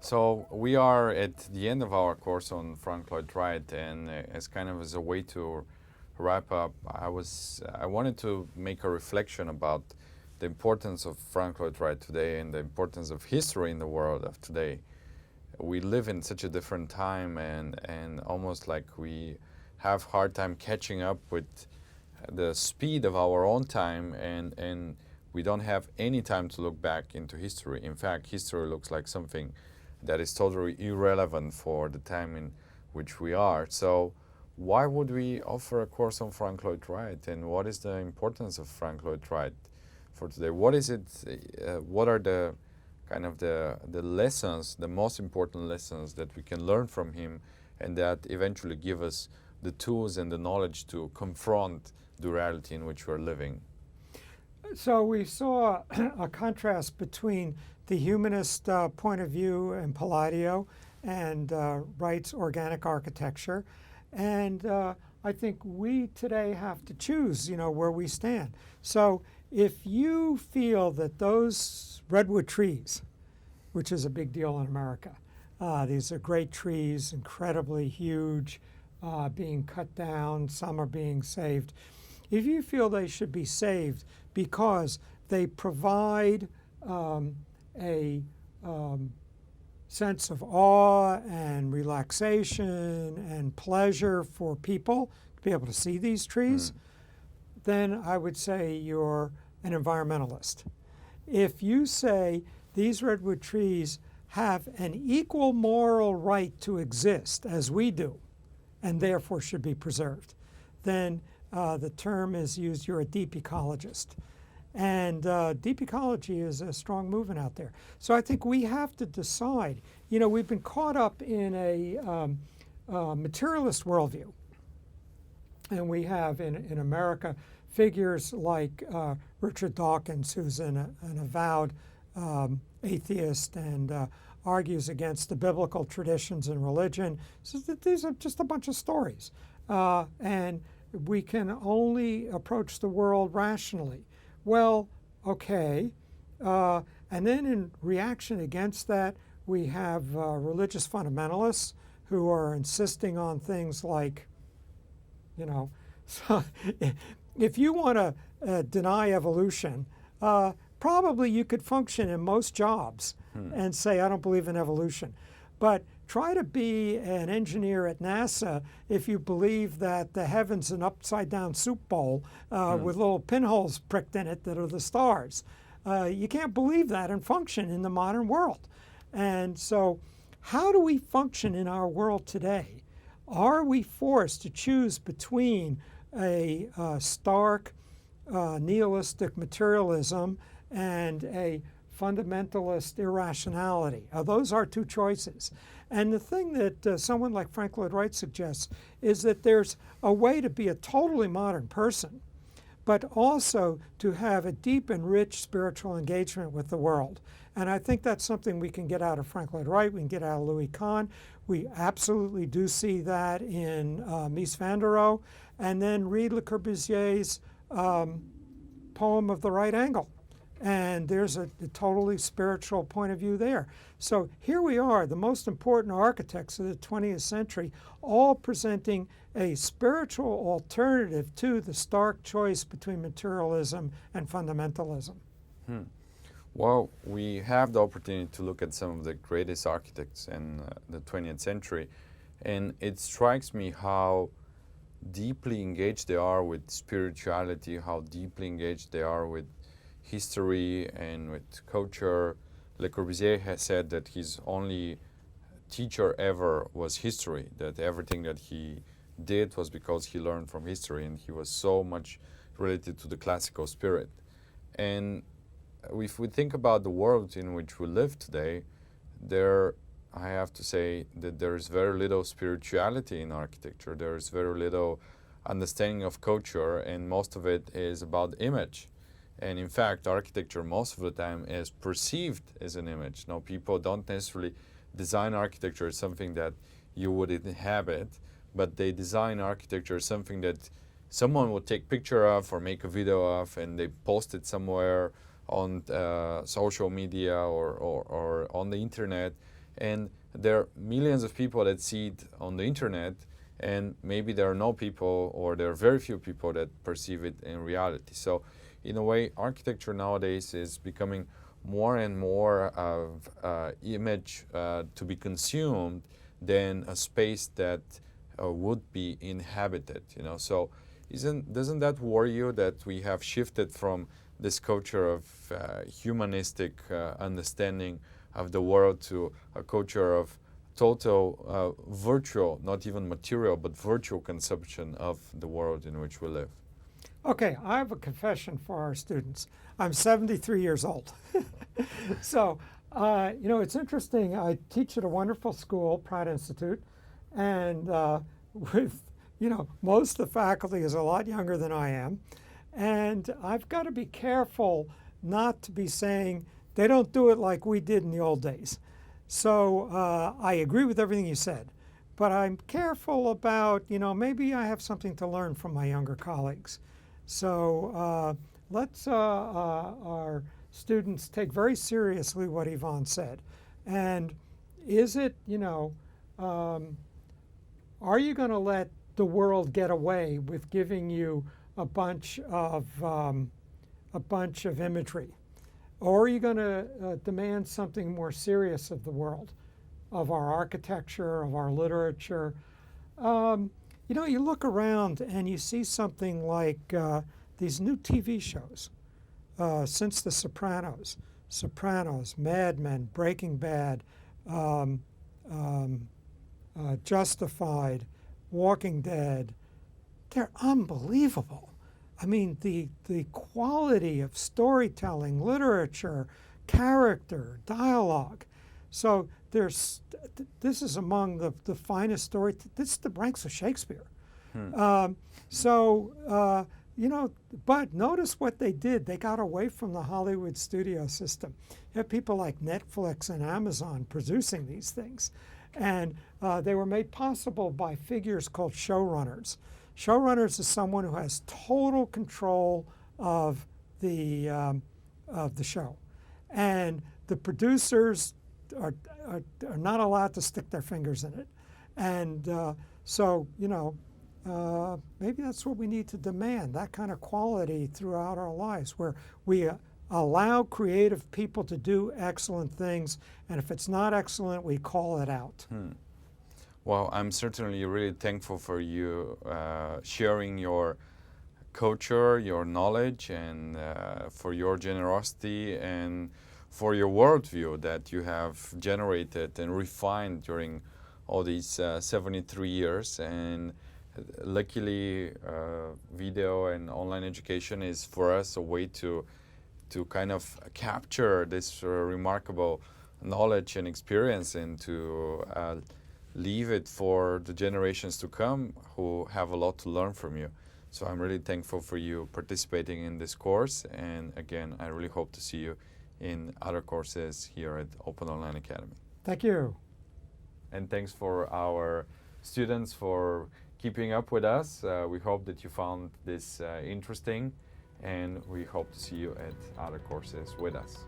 So we are at the end of our course on Frank Lloyd Wright, and as a way to wrap up, I wanted to make a reflection about the importance of Frank Lloyd Wright today and the importance of history in the world of today. We live in such a different time, and almost like we have hard time catching up with the speed of our own time, and we don't have any time to look back into history. In fact, history looks like something that is totally irrelevant for the time in which we are. So why would we offer a course on Frank Lloyd Wright, and what is the importance of Frank Lloyd Wright for today? What is it, what are the kind of the lessons, the most important lessons that we can learn from him, and that eventually give us the tools and the knowledge to confront the reality in which we're living? So we saw a contrast between the humanist point of view in Palladio and Wright's organic architecture. And I think we today have to choose, where we stand. So if you feel that those redwood trees, which is a big deal in America, these are great trees, incredibly huge, being cut down, some are being saved. If you feel they should be saved because they provide a sense of awe and relaxation and pleasure for people to be able to see these trees, then I would say you're an environmentalist. If you say these redwood trees have an equal moral right to exist as we do, and therefore should be preserved, then the term is used, you're a deep ecologist. And deep ecology is a strong movement out there. So I think we have to decide. We've been caught up in a materialist worldview. And we have in America figures like Richard Dawkins, who's an avowed atheist and argues against the biblical traditions and religion. So these are just a bunch of stories. And we can only approach the world rationally. Well, okay. And then in reaction against that, we have religious fundamentalists who are insisting on things like, so if you want to deny evolution, probably you could function in most jobs and say, I don't believe in evolution. But try to be an engineer at NASA if you believe that the heaven's an upside-down soup bowl with little pinholes pricked in it that are the stars. You can't believe that and function in the modern world. And so how do we function in our world today? Are we forced to choose between a stark nihilistic materialism and a fundamentalist irrationality? Those are two choices. And the thing that someone like Frank Lloyd Wright suggests is that there's a way to be a totally modern person, but also to have a deep and rich spiritual engagement with the world. And I think that's something we can get out of Frank Lloyd Wright, we can get out of Louis Kahn. We absolutely do see that in Mies van der Rohe. And then read Le Corbusier's poem of the right angle. And there's a totally spiritual point of view there. So here we are, the most important architects of the 20th century, all presenting a spiritual alternative to the stark choice between materialism and fundamentalism. Well, we have the opportunity to look at some of the greatest architects in the 20th century, and it strikes me how deeply engaged they are with spirituality, how deeply engaged they are with history and with culture. Le Corbusier has said that his only teacher ever was history, that everything that he did was because he learned from history, and he was so much related to the classical spirit. And if we think about the world in which we live today, I have to say that there is very little spirituality in architecture. There is very little understanding of culture, and most of it is about image. And in fact, architecture most of the time is perceived as an image. Now, people don't necessarily design architecture as something that you would inhabit, but they design architecture as something that someone would take picture of or make a video of, and they post it somewhere on social media or on the internet, And there are millions of people that see it on the internet, and maybe there are no people, or there are very few people that perceive it in reality. So in a way, architecture nowadays is becoming more and more of image to be consumed than a space that would be inhabited. So doesn't that worry you, that we have shifted from this culture of humanistic understanding of the world to a culture of total virtual, not even material, but virtual consumption of the world in which we live? Okay, I have a confession for our students. I'm 73 years old. So, it's interesting. I teach at a wonderful school, Pratt Institute, and most of the faculty is a lot younger than I am. And I've got to be careful not to be saying they don't do it like we did in the old days. So I agree with everything you said, but I'm careful about, maybe I have something to learn from my younger colleagues. So let's our students take very seriously what Yvonne said. And is it, are you going to let the world get away with giving you a bunch of imagery? Or are you going to demand something more serious of the world, of our architecture, of our literature? You look around and you see something like these new TV shows since The Sopranos, Mad Men, Breaking Bad, Justified, Walking Dead. They're unbelievable. I mean, the quality of storytelling, literature, character, dialogue. So this is among the finest story. This is the ranks of Shakespeare. But notice what they did. They got away from the Hollywood studio system. You have people like Netflix and Amazon producing these things. And they were made possible by figures called showrunners. Showrunners is someone who has total control of the show, and the producers are not allowed to stick their fingers in it. And maybe that's what we need to demand, that kind of quality throughout our lives, where we allow creative people to do excellent things, and if it's not excellent, we call it out. Well, I'm certainly really thankful for you sharing your culture, your knowledge, and for your generosity and for your worldview that you have generated and refined during all these 73 years. And luckily, video and online education is for us a way to kind of capture this remarkable knowledge and experience, and to leave it for the generations to come who have a lot to learn from you. So I'm really thankful for you participating in this course, and again, I really hope to see you in other courses here at Open Online Academy. Thank you. And thanks for our students for keeping up with us. We hope that you found this interesting, and we hope to see you at other courses with us.